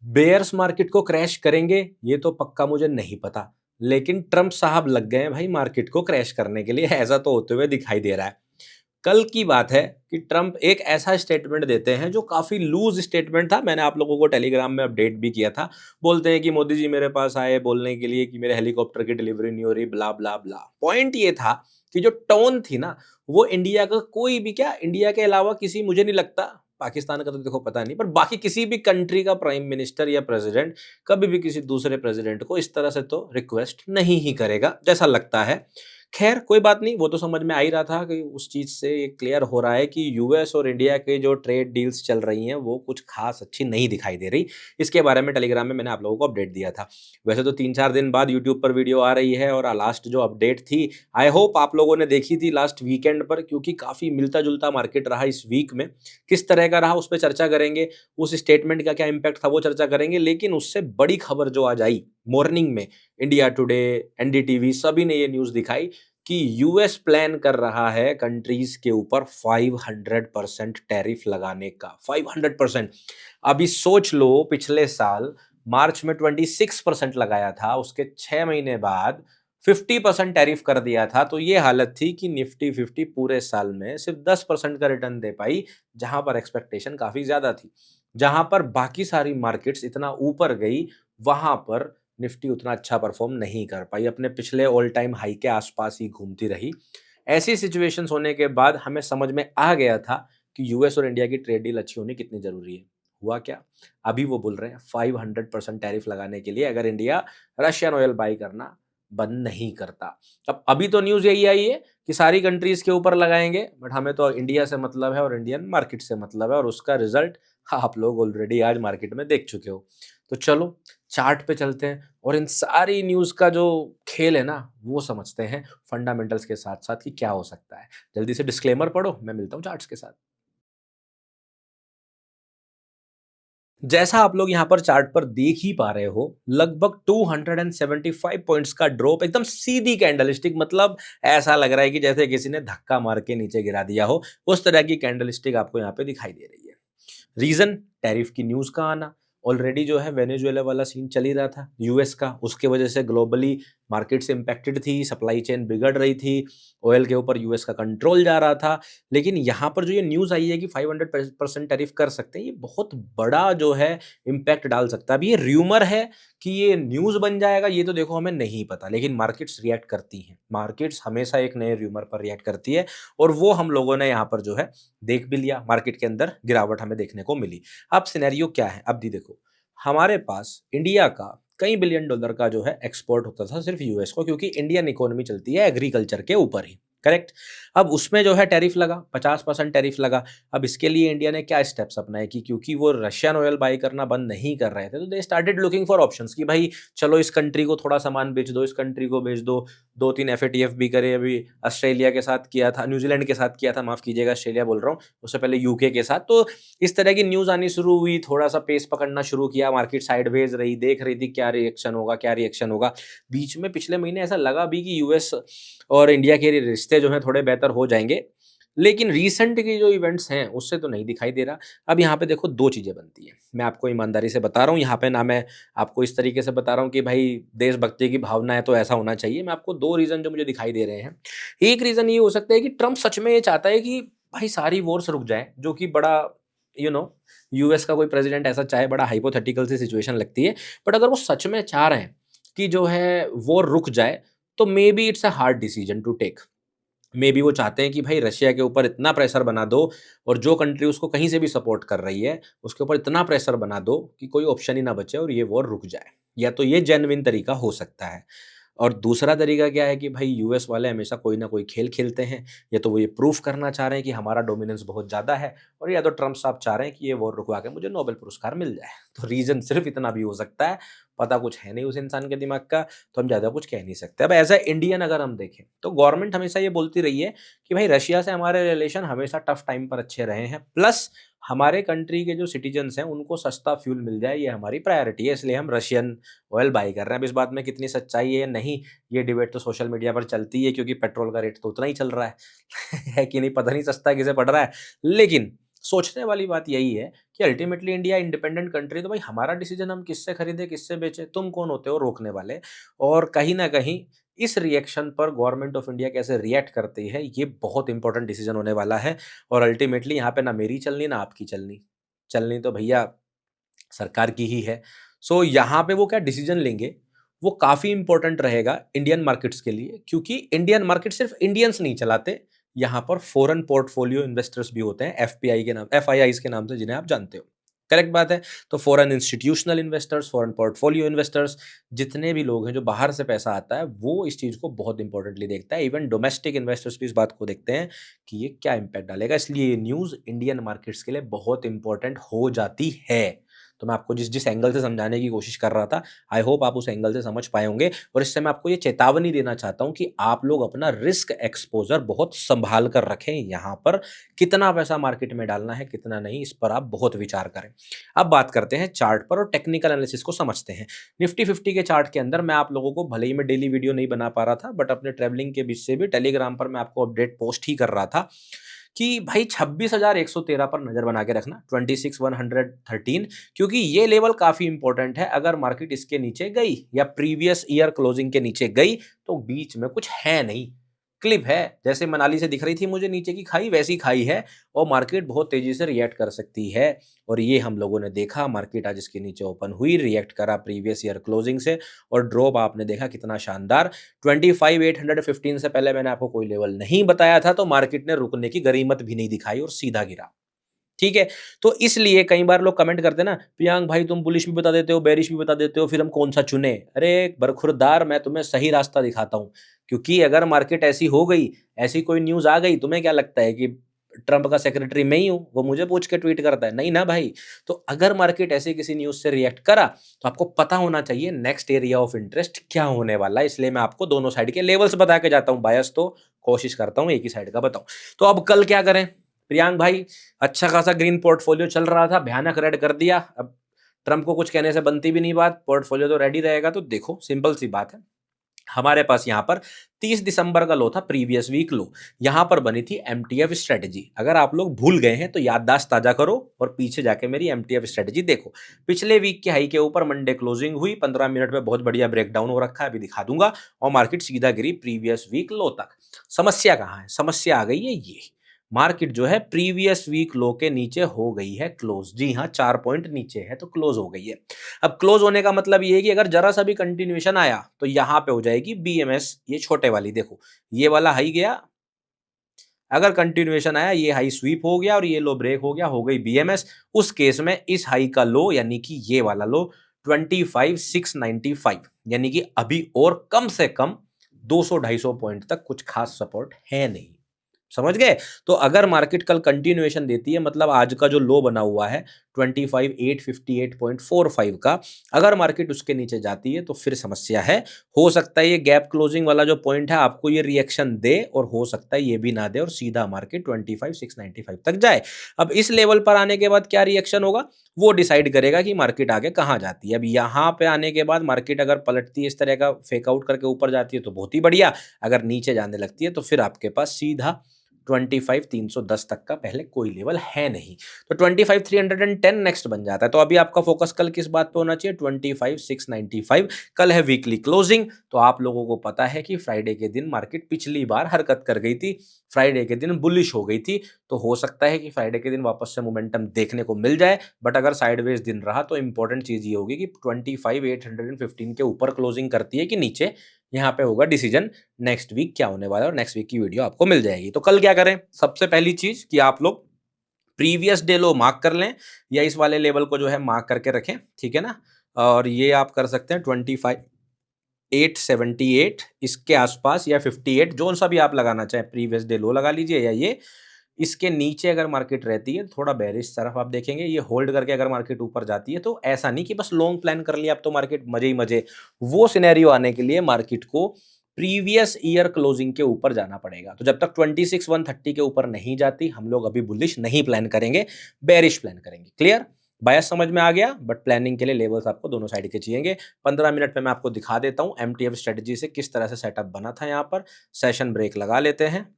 Bears market को crash करेंगे ये तो पक्का मुझे नहीं पता, लेकिन ट्रंप साहब लग गए हैं भाई मार्केट को क्रैश करने के लिए, ऐसा तो होते हुए दिखाई दे रहा है। कल की बात है कि ट्रंप एक ऐसा स्टेटमेंट देते हैं जो काफी लूज स्टेटमेंट था। मैंने आप लोगों को टेलीग्राम में अपडेट भी किया था। बोलते हैं कि मोदी जी मेरे पास आए बोलने के लिए कि मेरे हेलीकॉप्टर की डिलीवरी नहीं हो रही, ब्ला ब्ला ब्ला। पॉइंट ये था कि जो टोन थी ना, वो इंडिया का कोई भी, क्या इंडिया के अलावा किसी, मुझे नहीं लगता, पाकिस्तान का तो देखो पता नहीं, पर बाकी किसी भी कंट्री का प्राइम मिनिस्टर या प्रेसिडेंट कभी भी किसी दूसरे प्रेसिडेंट को इस तरह से तो रिक्वेस्ट नहीं ही करेगा जैसा लगता है। खैर कोई बात नहीं, वो तो समझ में आ ही रहा था कि उस चीज़ से ये क्लियर हो रहा है कि यूएस और इंडिया के जो ट्रेड डील्स चल रही हैं वो कुछ खास अच्छी नहीं दिखाई दे रही। इसके बारे में टेलीग्राम में मैंने आप लोगों को अपडेट दिया था। वैसे तो 3-4 दिन बाद यूट्यूब पर वीडियो आ रही है, और लास्ट जो अपडेट थी, आई होप आप लोगों ने देखी थी लास्ट वीकेंड पर, क्योंकि काफ़ी मिलता-जुलता मार्केट रहा इस वीक में। किस तरह का रहा उस पे चर्चा करेंगे, उस स्टेटमेंट का क्या इम्पैक्ट था वो चर्चा करेंगे, लेकिन उससे बड़ी खबर जो आज आई मॉर्निंग में, इंडिया टुडे, एनडीटीवी सभी ने ये न्यूज़ दिखाई कि यूएस प्लान कर रहा है कंट्रीज के ऊपर 500% टैरिफ लगाने का। 500%। अभी सोच लो, पिछले साल मार्च में 26% लगाया था, उसके 6 महीने बाद 50% टैरिफ कर दिया था। तो ये हालत थी कि निफ्टी 50 पूरे साल में सिर्फ 10% का रिटर्न दे पाई, जहां पर एक्सपेक्टेशन काफी ज्यादा थी। जहां पर बाकी सारी मार्केट्स इतना ऊपर गई, वहां पर निफ्टी उतना अच्छा परफॉर्म नहीं कर पाई, अपने पिछले ऑल टाइम हाई के आसपास ही घूमती रही। ऐसी सिचुएशंस होने के बाद हमें समझ में आ गया था कि यूएस और इंडिया की ट्रेड डील अच्छी होनी कितनी जरूरी है। हुआ क्या? अभी वो बोल रहे हैं 500% टैरिफ लगाने के लिए अगर इंडिया रशियन ऑयल बाई करना बंद नहीं करता। अब अभी तो न्यूज़ यही आई है कि सारी कंट्रीज के ऊपर लगाएंगे, बट हमें तो इंडिया से मतलब है और इंडियन मार्केट से मतलब है, और उसका रिजल्ट आप लोग ऑलरेडी आज मार्केट में देख चुके हो। तो चलो चार्ट पे चलते हैं और इन सारी न्यूज़ का जो खेल है ना, वो समझते हैं फंडामेंटल्स के साथ-साथ कि क्या हो सकता है। जल्दी से डिस्क्लेमर पढ़ो, मैं मिलता हूँ चार्ट्स के साथ। जैसा आप लोग यहाँ पर चार्ट पर देख ही पा रहे हो, लगभग 275 पॉइंट्स का ड्रॉप, एकदम सीधी कैंडलस्टिक, मतलब ऐसा लग रहा है कि जैसे किसी ने धक्का मार के नीचे गिरा दिया हो, उस तरह की कैंडलस्टिक आपको यहाँ पे दिखाई दे रही है। रीजन, टैरिफ की न्यूज़ का आना। ऑलरेडी जो है वेनेजुएला वाला सीन चल ही रहा था यूएस का, उसके वजह से ग्लोबली मार्केट्स इंपैक्टेड थी, सप्लाई चेन बिगड़ रही थी, ऑयल के ऊपर यूएस का कंट्रोल जा रहा था। लेकिन यहाँ पर जो ये न्यूज़ आई है कि 500% टैरिफ कर सकते हैं, ये बहुत बड़ा जो है इम्पैक्ट डाल सकता है। अभी ये र्यूमर है कि ये न्यूज़ बन जाएगा, ये तो देखो हमें नहीं पता, लेकिन मार्केट्स रिएक्ट करती हैं। मार्केट्स हमेशा एक नए र्यूमर पर रिएक्ट करती है, और वो हम लोगों ने यहाँ पर जो है देख भी लिया, मार्केट के अंदर गिरावट हमें देखने को मिली। अब सिनेरियो क्या है? अब भी देखो, हमारे पास इंडिया का कई बिलियन डॉलर का जो है एक्सपोर्ट होता था सिर्फ यूएस को, क्योंकि इंडियन इकोनॉमी चलती है एग्रीकल्चर के ऊपर ही, करेक्ट? अब उसमें जो है टैरिफ लगा, 50% टैरिफ लगा। अब इसके लिए इंडिया ने क्या स्टेप्स अपनाए कि क्योंकि वो रशियन ऑयल बाई करना बंद नहीं कर रहे थे, तो they started looking for options कि भाई चलो इस कंट्री को थोड़ा सामान बेच दो, इस कंट्री को बेच दो। 2-3 एफएटीएफ भी करे, अभी ऑस्ट्रेलिया के साथ किया था, न्यूजीलैंड के साथ किया था, माफ कीजिएगा ऑस्ट्रेलिया बोल रहा हूँ, उससे पहले यूके के साथ। तो इस तरह की न्यूज़ आनी शुरू हुई, थोड़ा-सा पेस पकड़ना शुरू किया, मार्केट साइडवेज रही, देख रही थी क्या रिएक्शन होगा, क्या रिएक्शन होगा। बीच में पिछले महीने ऐसा लगा भी कि यूएस और इंडिया के रिश्ते जो हैं थोड़े बेहतर हो जाएँगे, लेकिन रीसेंट के जो इवेंट्स हैं उससे तो नहीं दिखाई दे रहा। अब यहाँ पे देखो 2 चीज़ें बनती हैं, मैं आपको ईमानदारी से बता रहा हूँ, यहाँ पे ना मैं आपको इस तरीके से बता रहा हूँ कि भाई देशभक्ति की भावना है तो ऐसा होना चाहिए। मैं आपको 2 रीज़न जो मुझे दिखाई दे रहे हैं। एक रीज़न ये हो सकता है कि ट्रम्प सच में ये चाहता है कि भाई सारी वॉर्स रुक जाएँ, जो कि बड़ा यू नो यूएस का कोई प्रेसिडेंट ऐसा चाहे, बड़ा हाइपोथेटिकल सी सिचुएशन लगती है। बट अगर वो सच में चाह रहे हैं कि जो है वॉर रुक जाए, तो maybe it's a hard decision to take. Maybe वो चाहते हैं कि भाई रशिया के ऊपर इतना प्रेशर बना दो, और जो कंट्री उसको कहीं से भी सपोर्ट कर रही है, उसके ऊपर इतना प्रेशर बना दो कि कोई ऑप्शन ही ना बचे और ये वॉर रुक जाए। या तो ये जेन्युइन तरीका हो सकता है। और दूसरा तरीका क्या है कि भाई यूएस वाले हमेशा कोई ना कोई खेल खेलते हैं, या तो वो ये प्रूफ करना चाह रहे हैं कि हमारा डोमिनेंस बहुत ज़्यादा है, और या तो ट्रम्प साहब चाह रहे हैं कि ये वॉर रुकवा के मुझे नोबेल पुरस्कार मिल जाए। तो रीज़न सिर्फ इतना भी हो सकता है, पता कुछ है नहीं उस इंसान के दिमाग का, तो हम ज़्यादा कुछ कह नहीं सकते। अब एज़ अ इंडियन अगर हम देखें, तो गवर्नमेंट हमेशा ये बोलती रही है कि भाई रशिया से हमारे रिलेशन हमेशा टफ टाइम पर अच्छे रहे हैं, प्लस हमारे कंट्री के जो सिटीजन्स हैं उनको सस्ता फ्यूल मिल जाए, ये हमारी प्रायोरिटी है, इसलिए हम रशियन ऑयल बाई कर रहे हैं। अब इस बात में कितनी सच्चाई है नहीं, ये डिबेट तो सोशल मीडिया पर चलती है, क्योंकि पेट्रोल का रेट तो उतना ही चल रहा है है कि नहीं, पता नहीं सस्ता किसे पड़ रहा है। लेकिन सोचने वाली बात यही है कि अल्टीमेटली इंडिया इंडिपेंडेंट कंट्री, तो भाई हमारा डिसीजन हम किससे खरीदें, किससे बेचें, तुम कौन होते हो रोकने वाले? और कहीं न कहीं इस रिएक्शन पर गवर्नमेंट ऑफ इंडिया कैसे रिएक्ट करती है, ये बहुत इंपॉर्टेंट डिसीजन होने वाला है। और अल्टीमेटली यहाँ पे ना मेरी चलनी, ना आपकी चलनी। चलनी तो भैया सरकार की ही है। सो यहाँ पे वो क्या डिसीजन लेंगे, वो काफ़ी इंपॉर्टेंट रहेगा इंडियन मार्केट्स के लिए, क्योंकि इंडियन मार्केट सिर्फ इंडियंस नहीं चलाते, यहाँ पर फॉरेन पोर्टफोलियो इन्वेस्टर्स भी होते हैं, एफपीआई के नाम, एफआईआईज़ के नाम से, जिन्हें आप जानते हो। करेक्ट बात है। तो foreign institutional investors, foreign portfolio investors, जितने भी लोग हैं जो बाहर से पैसा आता है, वो इस चीज़ को बहुत इंपॉर्टेंटली देखता है। इवन डोमेस्टिक इन्वेस्टर्स भी इस बात को देखते हैं कि ये क्या इम्पैक्ट डालेगा, इसलिए ये न्यूज़ इंडियन मार्केट्स के लिए बहुत इंपॉर्टेंट हो जाती है। तो मैं आपको जिस जिस एंगल से समझाने की कोशिश कर रहा था, आई होप आप उस एंगल से समझ पाए होंगे। और इससे मैं आपको ये चेतावनी देना चाहता हूँ कि आप लोग अपना रिस्क एक्सपोज़र बहुत सँभाल कर रखें। यहाँ पर कितना पैसा मार्केट में डालना है, कितना नहीं, इस पर आप बहुत विचार करें। अब बात करते हैं चार्ट पर और टेक्निकल एनालिसिस को समझते हैं। निफ्टी 50 के चार्ट के अंदर मैं आप लोगों को, भले ही मैं डेली वीडियो नहीं बना पा रहा था, बट अपने ट्रैवलिंग के बीच से भी टेलीग्राम पर मैं आपको अपडेट पोस्ट ही कर रहा था कि भाई 26,113 पर नज़र बना के रखना, 26,113, क्योंकि ये लेवल काफ़ी इंपॉर्टेंट है। अगर मार्केट इसके नीचे गई या प्रीवियस ईयर क्लोजिंग के नीचे गई, तो बीच में कुछ है नहीं, क्लिप है। जैसे मनाली से दिख रही थी मुझे नीचे की खाई, वैसी खाई है और मार्केट बहुत तेज़ी से रिएक्ट कर सकती है। और ये हम लोगों ने देखा, मार्केट आज इसके नीचे ओपन हुई, रिएक्ट करा प्रीवियस ईयर क्लोजिंग से, और ड्रॉप आपने देखा कितना शानदार। 25,815 से पहले मैंने आपको कोई लेवल नहीं बताया था, तो मार्केट ने रुकने की गरीमत भी नहीं दिखाई और सीधा गिरा। ठीक है? तो इसलिए कई बार लोग कमेंट करते हैं ना, "प्रियांक भाई तुम बुलिश भी बता देते हो, बेरिश भी बता देते हो, फिर हम कौन-सा चुनें?" अरे बरखुरदार, मैं तुम्हें सही रास्ता दिखाता हूँ। क्योंकि अगर मार्केट ऐसी हो गई, ऐसी कोई न्यूज़ आ गई, तुम्हें क्या लगता है कि ट्रंप का सेक्रेटरी मैं ही हूँ, वो मुझे पूछ के ट्वीट करता है? नहीं ना भाई। तो अगर मार्केट ऐसी किसी न्यूज़ से रिएक्ट करा, तो आपको पता होना चाहिए नेक्स्ट एरिया ऑफ इंटरेस्ट क्या होने वाला है। इसलिए मैं आपको दोनों साइड के लेवल्स बता के जाता हूँ, बायस तो कोशिश करता हूँ एक ही साइड का बताऊँ। तो अब कल क्या करें? प्रियांक भाई, अच्छा खासा ग्रीन पोर्टफोलियो चल रहा था, भयानक रेड कर दिया। अब ट्रंप को कुछ कहने से बनती भी नहीं बात, पोर्टफोलियो तो रेडी रहेगा। तो देखो सिंपल सी बात है, हमारे पास यहाँ पर 30 दिसंबर का लो था, प्रीवियस वीक लो। यहाँ पर बनी थी एमटीएफ स्ट्रेटजी। अगर आप लोग भूल गए हैं तो याददाश्त ताजा करो और पीछे जाके मेरी एमटीएफ स्ट्रेटजी देखो। पिछले वीक के हाई के ऊपर मंडे क्लोजिंग हुई, 15 मिनट में बहुत बढ़िया ब्रेकडाउन हो रखा है, अभी दिखा दूंगा, और मार्केट सीधा गिरी प्रीवियस वीक लो तक। समस्या कहाँ है? समस्या आ गई है ये, मार्केट जो है प्रीवियस वीक लो के नीचे हो गई है क्लोज। जी हाँ, 4 पॉइंट नीचे है तो क्लोज हो गई है। अब क्लोज होने का मतलब ये है कि अगर जरा सा भी कंटिन्यूएशन आया तो यहाँ पे हो जाएगी बीएमएस, ये छोटे वाली देखो, ये वाला हाई गया, अगर कंटिन्यूएशन आया, ये हाई स्वीप हो गया और ये लो ब्रेक हो गया, हो गई बीएमएस। उस केस में इस हाई का लो यानी कि ये वाला लो 25,695, यानी कि अभी और कम से कम 200-250 पॉइंट तक कुछ खास सपोर्ट है नहीं। समझ गए? तो अगर मार्केट कल कंटिन्यूएशन देती है, मतलब आज का जो लो बना हुआ है 25,858.45 का, अगर मार्केट उसके नीचे जाती है तो फिर समस्या है। हो सकता है ये गैप क्लोजिंग वाला जो पॉइंट है आपको ये रिएक्शन दे, और हो सकता है ये भी ना दे और सीधा मार्केट 25,695 तक जाए। अब इस लेवल पर आने के बाद क्या रिएक्शन होगा, वो डिसाइड करेगा कि मार्केट आगे कहाँ जाती है। अब यहाँ पे आने के बाद मार्केट अगर पलटती है, इस तरह का फेक आउट करके ऊपर जाती है तो बहुत ही बढ़िया, अगर नीचे जाने लगती है तो फिर आपके पास सीधा 25,310 तक का पहले कोई लेवल है नहीं, तो 25,310 नेक्स्ट बन जाता है। तो अभी आपका फोकस कल किस बात पे होना चाहिए? 25,695। कल है वीकली क्लोजिंग, तो आप लोगों को पता है कि फ्राइडे के दिन मार्केट पिछली बार हरकत कर गई थी, फ्राइडे के दिन बुलिश हो गई थी, तो हो सकता है कि फ्राइडे के दिन वापस से मोमेंटम देखने को मिल जाए। बट अगर साइडवेज दिन रहा तो इंपॉर्टेंट चीज ये होगी कि 25,815 के ऊपर क्लोजिंग करती है कि नीचे, यहाँ पे होगा डिसीजन नेक्स्ट वीक क्या होने वाला है, और नेक्स्ट वीक की वीडियो आपको मिल जाएगी। तो कल क्या करें? सबसे पहली चीज कि आप लोग प्रीवियस डे लो मार्क कर लें, या इस वाले लेवल को जो है मार्क करके रखें, ठीक है ना? और ये आप कर सकते हैं 25,878 इसके आसपास, या 58, जो सा भी आप लगाना चाहें, प्रीवियस डे लो लगा लीजिए, या ये इसके नीचे अगर मार्केट रहती है थोड़ा बेरिश तरफ आप देखेंगे, ये होल्ड करके अगर मार्केट ऊपर जाती है तो ऐसा नहीं कि बस लॉन्ग प्लान कर लिया अब तो मार्केट मजे ही मजे, वो सिनेरियो आने के लिए मार्केट को प्रीवियस ईयर क्लोजिंग के ऊपर जाना पड़ेगा। तो जब तक 26,130 के ऊपर नहीं जाती हम लोग अभी बुलिश नहीं प्लान करेंगे, बेरिश प्लान करेंगे। क्लियर? बायस समझ में आ गया? बट प्लानिंग के लिए लेवल्स आपको दोनों साइड के चाहिए। 15 मिनट में मैं आपको दिखा देता हूं एमटीएफ स्ट्रेटजी से किस तरह से सेटअप बना था। यहाँ पर सेशन ब्रेक लगा लेते हैं,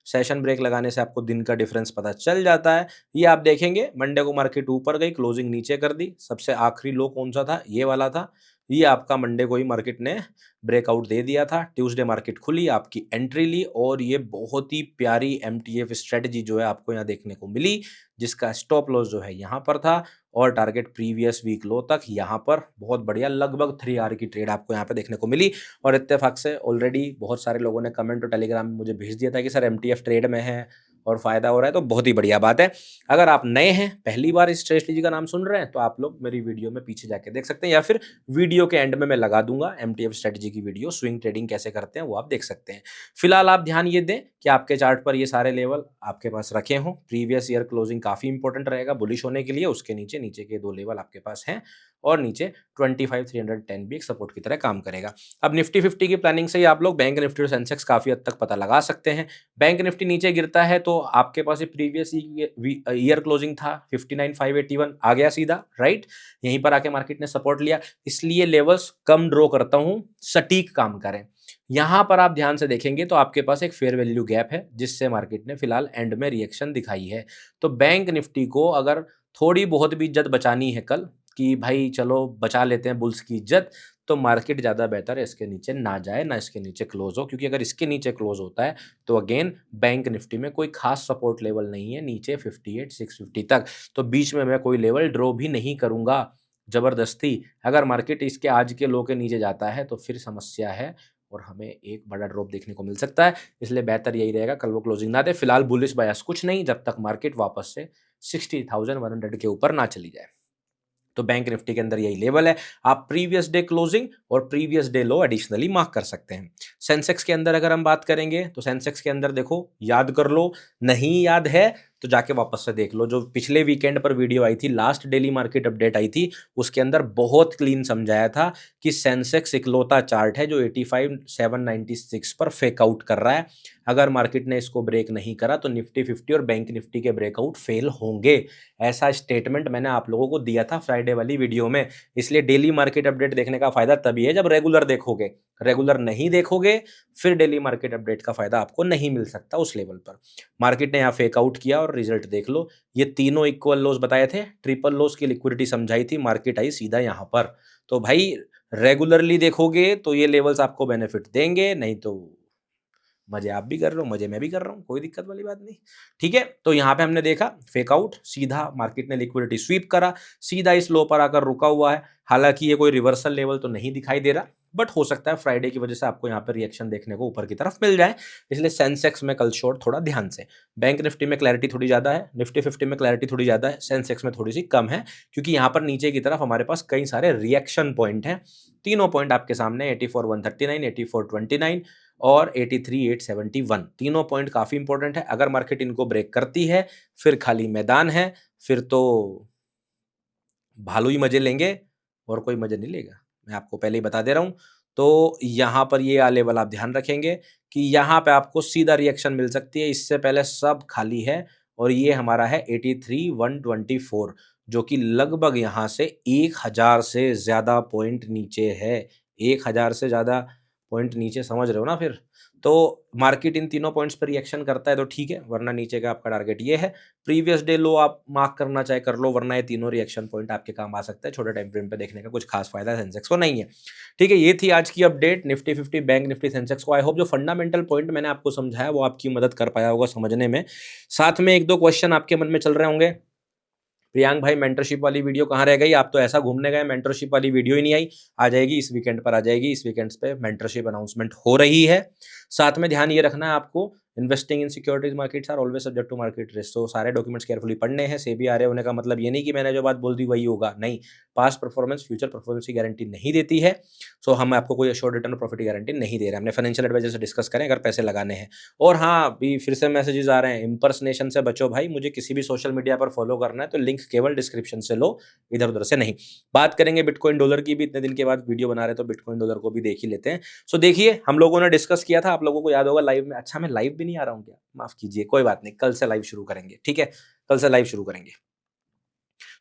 सेशन ब्रेक लगाने से आपको दिन का डिफरेंस पता चल जाता है। ये आप देखेंगे मंडे को मार्केट ऊपर गई, क्लोजिंग नीचे कर दी। सबसे आखिरी लो कौन-सा था? ये वाला था। ये आपका मंडे को ही मार्केट ने ब्रेकआउट दे दिया था। ट्यूसडे मार्केट खुली, आपकी एंट्री ली और ये बहुत ही प्यारी एमटीएफ स्ट्रेटजी जो है आपको यहाँ देखने को मिली, जिसका स्टॉप लॉस जो है यहाँ पर था और टारगेट प्रीवियस वीक लो तक यहाँ पर। बहुत बढ़िया, लगभग 3 आवर की ट्रेड आपको यहाँ पे देखने को मिली और इत्तेफाक से ऑलरेडी बहुत सारे लोगों ने कमेंट और टेलीग्राम में मुझे भेज दिया था कि सर एमटीएफ ट्रेड में है और फायदा हो रहा है, तो बहुत ही बढ़िया बात है। अगर आप नए हैं, पहली बार इस स्ट्रेटजी का नाम सुन रहे हैं, तो आप लोग मेरी वीडियो में पीछे जाके देख सकते हैं या फिर वीडियो के एंड में मैं लगा दूंगा एमटीएफ स्ट्रेटजी की वीडियो, स्विंग ट्रेडिंग कैसे करते हैं वो आप देख सकते हैं। फिलहाल आप ध्यान ये दें कि आपके चार्ट पर ये सारे लेवल आपके पास रखे हों। प्रीवियस ईयर क्लोजिंग काफी इंपॉर्टेंट रहेगा बुलिश होने के लिए। उसके नीचे नीचे के 2 लेवल आपके पास हैं और नीचे 25,310 भी एक सपोर्ट की तरह काम करेगा। अब निफ्टी 50 की प्लानिंग से ही आप लोग बैंक निफ्टी और सेंसेक्स काफी हद तक पता लगा सकते हैं। बैंक निफ्टी नीचे गिरता है तो आपके पास ये प्रीवियस ईयर क्लोजिंग था 59,581 आ गया सीधा, राइट। यहीं पर आके मार्केट ने सपोर्ट लिया, इसलिए लेवल्स कम ड्रॉ करता हूं, सटीक काम करें। यहां पर आप ध्यान से देखेंगे तो आपके पास एक फेयर वैल्यू गैप है जिससे मार्केट ने फिलहाल एंड में रिएक्शन दिखाई है। तो बैंक निफ्टी को अगर थोड़ी बहुत भी इज्जत बचानी है कल, कि भाई चलो बचा लेते हैं बुल्स की इज्जत, तो मार्केट ज़्यादा बेहतर है इसके नीचे ना जाए, ना इसके नीचे क्लोज हो, क्योंकि अगर इसके नीचे क्लोज होता है तो अगेन बैंक निफ्टी में कोई खास सपोर्ट लेवल नहीं है नीचे 58,650 तक, तो बीच में मैं कोई लेवल ड्रॉ भी नहीं करूंगा जबरदस्ती। अगर मार्केट इसके आज के लो के नीचे जाता है तो फिर समस्या है और हमें एक बड़ा ड्रॉप देखने को मिल सकता है। इसलिए बेहतर यही रहेगा कल वो क्लोजिंग ना दे। फिलहाल बुलिश बायस कुछ नहीं जब तक मार्केट वापस से 60,100 के ऊपर ना चली जाए। तो बैंक निफ्टी के अंदर यही लेवल है। आप प्रीवियस डे क्लोजिंग और प्रीवियस डे लो एडिशनली मार्क कर सकते हैं। सेंसेक्स के अंदर अगर हम बात करेंगे तो सेंसेक्स के अंदर देखो, याद कर लो, नहीं याद है तो जाके वापस से देख लो। जो पिछले वीकेंड पर वीडियो आई थी, लास्ट डेली मार्केट अपडेट आई थी, उसके अंदर बहुत क्लीन समझाया था कि सेंसेक्स इकलौता चार्ट है जो 85,796 पर फेक आउट कर रहा है। अगर मार्केट ने इसको ब्रेक नहीं करा तो निफ्टी 50 और बैंक निफ्टी के ब्रेकआउट फेल होंगे। ऐसा स्टेटमेंट मैंने आप लोगों को दिया था फ्राइडे वाली वीडियो में। इसलिए डेली मार्केट अपडेट देखने का फायदा तभी है जब रेगुलर देखोगे। रेगुलर नहीं देखोगे फिर डेली मार्केट अपडेट का फायदा आपको नहीं मिल सकता उस लेवल पर। मार्केट ने यहाँ फेक आउट किया और रिजल्ट देख लो, ये तीनों इक्वल लॉस बताए थे, ट्रिपल लॉस की लिक्विडिटी समझाई थी, मार्केट आई सीधा यहाँ पर। तो भाई रेगुलरली देखोगे तो ये लेवल्स आपको बेनिफिट देंगे, नहीं तो मजे आप भी कर रहे हो, मजे मैं भी कर रहा हूँ, कोई दिक्कत वाली बात नहीं। ठीक है, तो यहाँ पे हमने देखा फेक आउट, सीधा मार्केट ने लिक्विडिटी स्वीप करा, सीधा इस लो पर आकर रुका हुआ है। हालांकि ये कोई रिवर्सल लेवल तो नहीं दिखाई दे रहा, बट हो सकता है फ्राइडे की वजह से आपको यहाँ पर रिएक्शन देखने को ऊपर की तरफ मिल जाए। इसलिए सेंसेक्स में कल शॉर्ट थोड़ा ध्यान से। बैंक निफ्टी में क्लैरिटी थोड़ी ज्यादा है, निफ्टी 50 में क्लैरिटी थोड़ी ज्यादा है, सेंसेक्स में थोड़ी सी कम है, क्योंकि यहाँ पर नीचे की तरफ हमारे पास कई सारे रिएक्शन पॉइंट हैं। तीनों पॉइंट आपके सामने 84,139, 84,29 और 83,871, तीनों पॉइंट काफी इंपॉर्टेंट है। अगर मार्केट इनको ब्रेक करती है फिर खाली मैदान है, फिर तो भालू ही मजे लेंगे और कोई मजे नहीं लेगा, मैं आपको पहले ही बता दे रहा हूं। तो यहाँ पर ये लेवल आप ध्यान रखेंगे कि यहाँ पे आपको सीधा रिएक्शन मिल सकती है, इससे पहले सब खाली है और ये हमारा है 83,124, जो कि लगभग यहाँ से 1,000 से ज्यादा पॉइंट नीचे है। 1,000 से ज्यादा पॉइंट नीचे, समझ रहे हो ना। फिर तो मार्केट इन तीनों पॉइंट्स पर रिएक्शन करता है तो ठीक है, वरना नीचे का आपका टारगेट ये है। प्रीवियस डे लो आप मार्क करना चाहे कर लो, वरना ये तीनों रिएक्शन पॉइंट आपके काम आ सकता है। छोटे टाइम फ्रेम पे देखने का कुछ खास फायदा सेंसेक्स को नहीं है। ठीक है, ये थी आज की update Nifty 50, bank Nifty, Sensex को। आई होप जो फंडामेंटल पॉइंट मैंने आपको समझाया वो आपकी मदद कर पाया होगा समझने में। साथ में एक दो क्वेश्चन आपके मन में चल रहे होंगे, प्रियांक भाई मेंटरशिप वाली वीडियो कहाँ रह गई, आप तो ऐसा घूमने गए मेंटरशिप वाली वीडियो ही नहीं आई। आ जाएगी इस वीकेंड पर, आ जाएगी इस वीकेंड्स पे मेंटरशिप अनाउंसमेंट हो रही है। साथ में ध्यान ये रखना है आपको, investing in securities markets are always subject to market risk. तो सारे डॉक्यूमेंट्स केयरफुली पढ़ने हैं। सेबी आ रहे होने का मतलब ये नहीं कि मैंने जो बात बोल दी वही होगा, नहीं। पास्ट परफॉर्मेंस फ्यूचर परफॉर्मेंस की गारंटी नहीं देती है। सो हम आपको कोई एश्योर्ड रिटर्न प्रॉफिट की गारंटी नहीं दे रहे हैं। हमने फाइनेंशियल एडवाइजर से डिस्कस करें अगर पैसे लगाने हैं। और हाँ, अभी फिर से मैसेजेस आ रहे हैं, इम्पर्सनेशन से बचो भाई। मुझे किसी भी सोशल मीडिया पर फॉलो करना है तो लिंक केवल डिस्क्रिप्शन से लो, इधर उधर से नहीं। बात करेंगे बिटकॉइन डॉलर की भी, इतने दिन के बाद वीडियो बना रहे तो बिटकॉइन डॉलर को भी देख ही लेते हैं। सो देखिए, हम लोगों ने डिस्कस किया था, आप लोगों को याद होगा लाइव में। अच्छा, मैं लाइव भी नहीं आ रहा हूँ क्या, माफ कीजिए, कोई बात नहीं, कल से लाइव शुरू करेंगे। ठीक है, कल से लाइव शुरू करेंगे।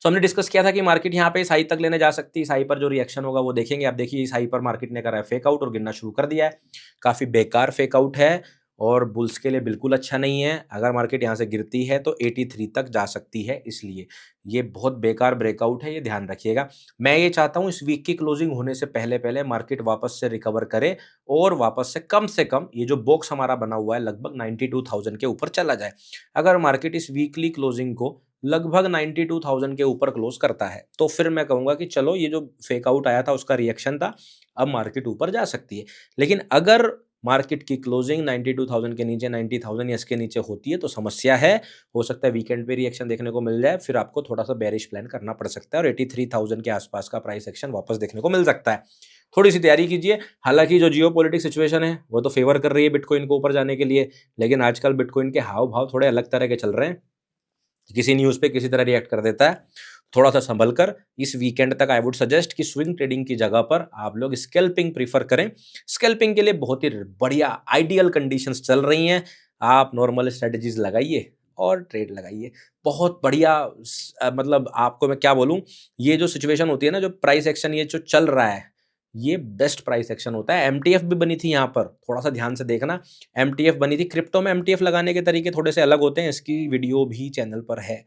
सो हमने डिस्कस किया था कि मार्केट यहाँ पे इस हाई तक लेने जा सकती है, इस हाई पर जो रिएक्शन होगा वो देखेंगे। आप देखिए इस हाई पर मार्केट ने करा है फेक आउट और गिरना शुरू कर दिया है, काफी बेकार फेक आउट है और बुल्स के लिए बिल्कुल अच्छा नहीं है। अगर मार्केट यहाँ से गिरती है तो 83 तक जा सकती है, इसलिए ये बहुत बेकार ब्रेकआउट है, ये ध्यान रखिएगा। मैं ये चाहता हूँ इस वीक की क्लोजिंग होने से पहले मार्केट वापस से रिकवर करे और वापस से कम ये जो बॉक्स हमारा बना हुआ है लगभग 92,000 के ऊपर चला जाए। अगर मार्केट इस वीकली क्लोजिंग को लगभग 92,000 के ऊपर क्लोज करता है, तो फिर मैं कहूँगा कि चलो ये जो फेक आउट आया था उसका रिएक्शन था, अब मार्केट ऊपर जा सकती है। लेकिन अगर मार्केट की क्लोजिंग 92,000 के नीचे, 90,000 या इसके नीचे होती है तो समस्या है। हो सकता है वीकेंड पे रिएक्शन देखने को मिल जाए, फिर आपको थोड़ा-सा बेयरिश प्लान करना पड़ सकता है और 83,000 के आसपास का प्राइस एक्शन वापस देखने को मिल सकता है। थोड़ी-सी तैयारी कीजिए। हालाँकि जो जियोपॉलिटिक्स सिचुएशन है, वो तो फेवर कर रही है बिटकॉइन को ऊपर जाने के लिए, लेकिन आजकल बिटकॉइन के हाव-भाव थोड़े अलग तरह के चल रहे हैं। किसी न्यूज़ पे किसी तरह रिएक्ट कर देता है। थोड़ा-सा सँभल कर इस वीकेंड तक आई वुड सजेस्ट कि स्विंग ट्रेडिंग की जगह पर आप लोग स्कैल्पिंग प्रेफ़र करें। स्कैल्पिंग के लिए बहुत ही बढ़िया आइडियल कंडीशंस चल रही हैं। आप नॉर्मल स्ट्रैटेजीज़ लगाइए और ट्रेड लगाइए। बहुत बढ़िया मतलब आपको मैं क्या बोलूँ, ये जो सिचुएशन होती है ना, जो प्राइस एक्शन ये जो चल रहा है, ये बेस्ट प्राइस एक्शन होता है। एमटीएफ भी बनी थी यहाँ पर, थोड़ा-सा ध्यान से देखना। एमटीएफ बनी थी। क्रिप्टो में एमटीएफ लगाने के तरीके थोड़े से अलग होते हैं, इसकी वीडियो भी चैनल पर है।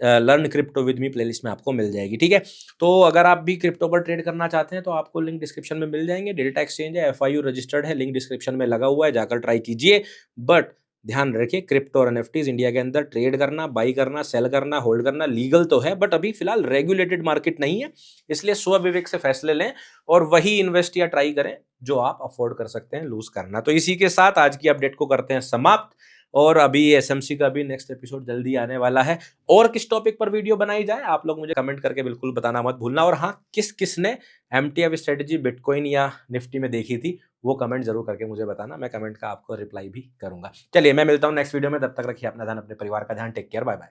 Learn crypto with me playlist में आपको मिल जाएगी, ठीक है? तो अगर आप भी क्रिप्टो पर ट्रेड करना चाहते हैं तो आपको लिंक डिस्क्रिप्शन में मिल जाएँगे। डेल्टा एक्सचेंज है, एफआईयू रजिस्टर्ड है, लिंक डिस्क्रिप्शन में लगा हुआ है, जाकर ट्राई कीजिए। बट ध्यान रखिए, क्रिप्टो और एनएफटीज़ इंडिया के अंदर ट्रेड करना, बाई करना, सेल करना, होल्ड करना लीगल तो है, बट अभी फिलहाल रेगुलेटेड मार्केट नहीं है। इसलिए स्वविवेक से फैसले लें और वही इन्वेस्ट या ट्राई करें जो आप अफोर्ड कर सकते हैं लूज़ करना। तो इसी के साथ आज की अपडेट को करते हैं समाप्त और अभी एसएमसी का भी नेक्स्ट एपिसोड जल्दी आने वाला है। और किस टॉपिक पर वीडियो बनाई जाए आप लोग मुझे कमेंट करके बिल्कुल बताना मत भूलना। और हाँ, किस-किस ने एमटीएफ स्ट्रेटजी बिटकॉइन या निफ्टी में देखी थी, वो कमेंट ज़रूर करके मुझे बताना। मैं कमेंट का आपको रिप्लाई भी करूँगा। चलिए मैं मिलता हूँ नेक्स्ट वीडियो में, तब तक रखिए अपना ध्यान, अपने परिवार का ध्यान। Take care, bye-bye.